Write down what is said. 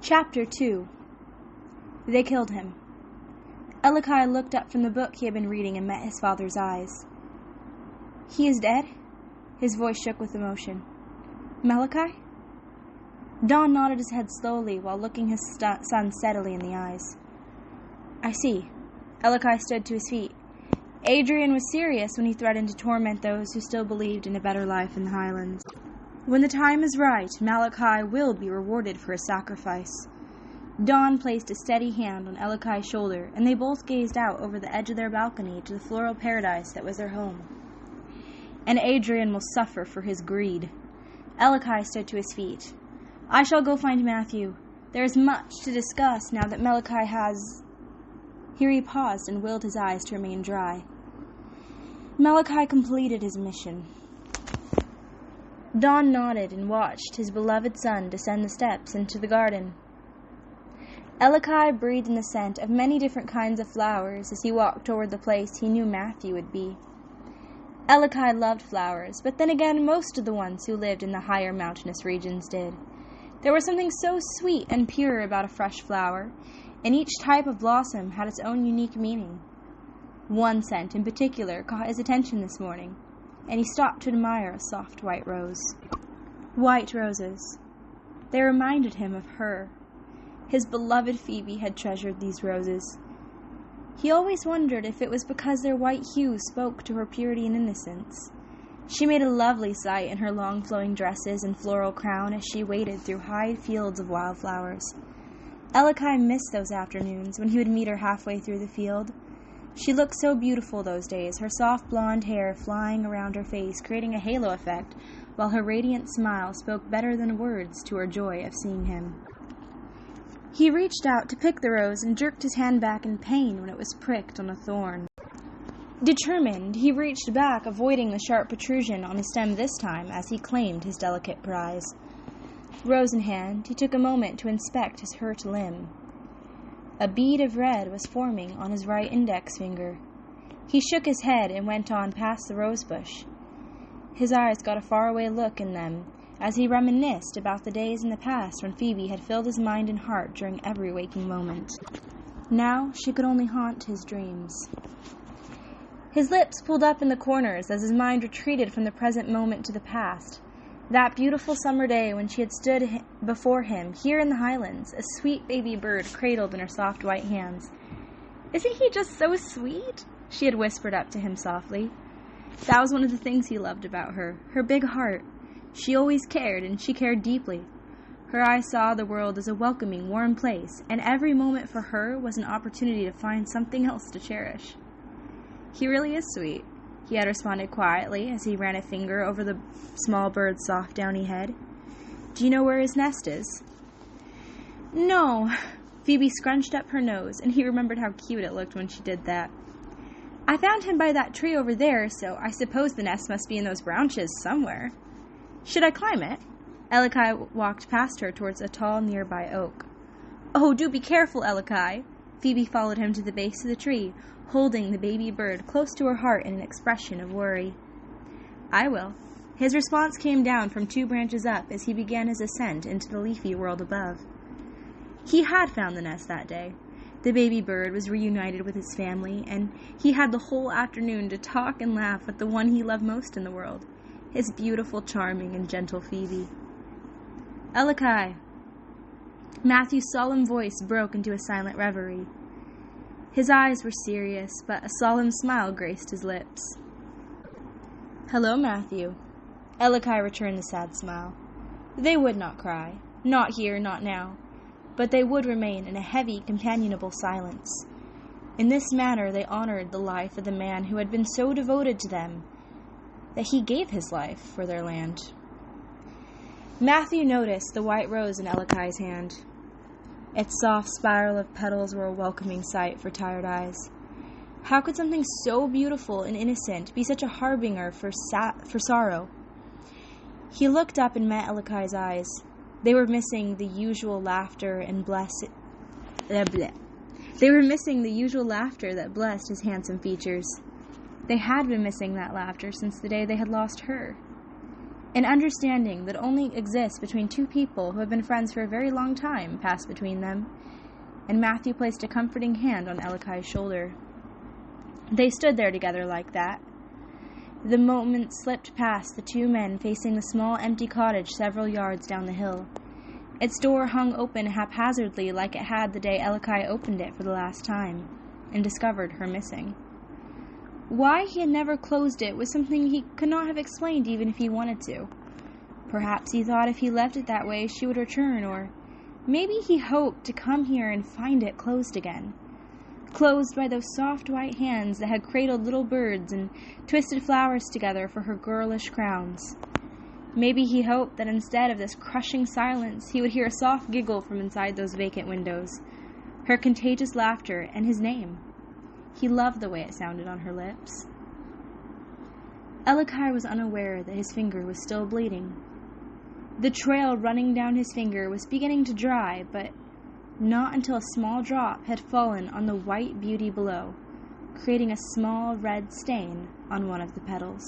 Chapter 2. They killed him. Elikai looked up from the book he had been reading and met his father's eyes. "He is dead?" His voice shook with emotion. "Malachi?" Don nodded his head slowly while looking his son steadily in the eyes. "I see." Elikai stood to his feet. Adrian was serious when he threatened to torment those who still believed in a better life in the Highlands. "When the time is right, Malachi will be rewarded for his sacrifice." Don placed a steady hand on Elikai's shoulder, and they both gazed out over the edge of their balcony to the floral paradise that was their home. "And Adrian will suffer for his greed." Elikai stood to his feet. "I shall go find Matthew. There is much to discuss now that Malachi has—" Here he paused and willed his eyes to remain dry. Malachi completed his mission. Don nodded and watched his beloved son descend the steps into the garden. Elikai breathed in the scent of many different kinds of flowers as he walked toward the place he knew Matthew would be. Elikai loved flowers, but then again most of the ones who lived in the higher mountainous regions did. There was something so sweet and pure about a fresh flower, and each type of blossom had its own unique meaning. One scent in particular caught his attention this morning, and he stopped to admire a soft white rose. White roses. They reminded him of her. His beloved Phoebe had treasured these roses. He always wondered if it was because their white hue spoke to her purity and innocence. She made a lovely sight in her long flowing dresses and floral crown as she waded through high fields of wildflowers. Elikai missed those afternoons when he would meet her halfway through the field. She looked so beautiful those days, her soft blonde hair flying around her face, creating a halo effect, while her radiant smile spoke better than words to her joy of seeing him. He reached out to pick the rose and jerked his hand back in pain when it was pricked on a thorn. Determined, he reached back, avoiding the sharp protrusion on the stem this time as he claimed his delicate prize. Rose in hand, he took a moment to inspect his hurt limb. A bead of red was forming on his right index finger. He shook his head and went on past the rosebush. His eyes got a faraway look in them as he reminisced about the days in the past when Phoebe had filled his mind and heart during every waking moment. Now she could only haunt his dreams. His lips pulled up in the corners as his mind retreated from the present moment to the past. That beautiful summer day when she had stood before him, here in the Highlands, a sweet baby bird cradled in her soft white hands. "Isn't he just so sweet?" she had whispered up to him softly. That was one of the things he loved about her big heart. She always cared, and she cared deeply. Her eyes saw the world as a welcoming, warm place, and every moment for her was an opportunity to find something else to cherish. "He really is sweet," he had responded quietly as he ran a finger over the small bird's soft downy head. "Do you know where his nest is?" "No." Phoebe scrunched up her nose, and he remembered how cute it looked when she did that. "I found him by that tree over there, so I suppose the nest must be in those branches somewhere." "Should I climb it?" Elikai walked past her towards a tall nearby oak. "Oh, do be careful, Elikai." Phoebe followed him to the base of the tree, holding the baby bird close to her heart in an expression of worry. "I will." His response came down from 2 branches up as he began his ascent into the leafy world above. He had found the nest that day. The baby bird was reunited with his family, and he had the whole afternoon to talk and laugh with the one he loved most in the world, his beautiful, charming, and gentle Phoebe. "Elikai." Matthew's solemn voice broke into a silent reverie. His eyes were serious, but a solemn smile graced his lips. "Hello, Matthew." Elikai returned the sad smile. They would not cry. Not here, not now. But they would remain in a heavy, companionable silence. In this manner they honored the life of the man who had been so devoted to them that he gave his life for their land. Matthew noticed the white rose in Elikai's hand. Its soft spiral of petals were a welcoming sight for tired eyes. How could something so beautiful and innocent be such a harbinger for sorrow? He looked up and met Elikai's eyes. They were missing the usual laughter They were missing the usual laughter that blessed his handsome features. They had been missing that laughter since the day they had lost her. An understanding that only exists between two people who have been friends for a very long time passed between them, and Matthew placed a comforting hand on Elakai's shoulder. They stood there together like that. The moment slipped past the two men facing the small empty cottage several yards down the hill. Its door hung open haphazardly like it had the day Elakai opened it for the last time, and discovered her missing. Why he had never closed it was something he could not have explained even if he wanted to. Perhaps he thought if he left it that way she would return, or maybe he hoped to come here and find it closed again. Closed by those soft white hands that had cradled little birds and twisted flowers together for her girlish crowns. Maybe he hoped that instead of this crushing silence, he would hear a soft giggle from inside those vacant windows, her contagious laughter, and his name. He loved the way it sounded on her lips. Elakai was unaware that his finger was still bleeding. The trail running down his finger was beginning to dry, but not until a small drop had fallen on the white beauty below, creating a small red stain on one of the petals.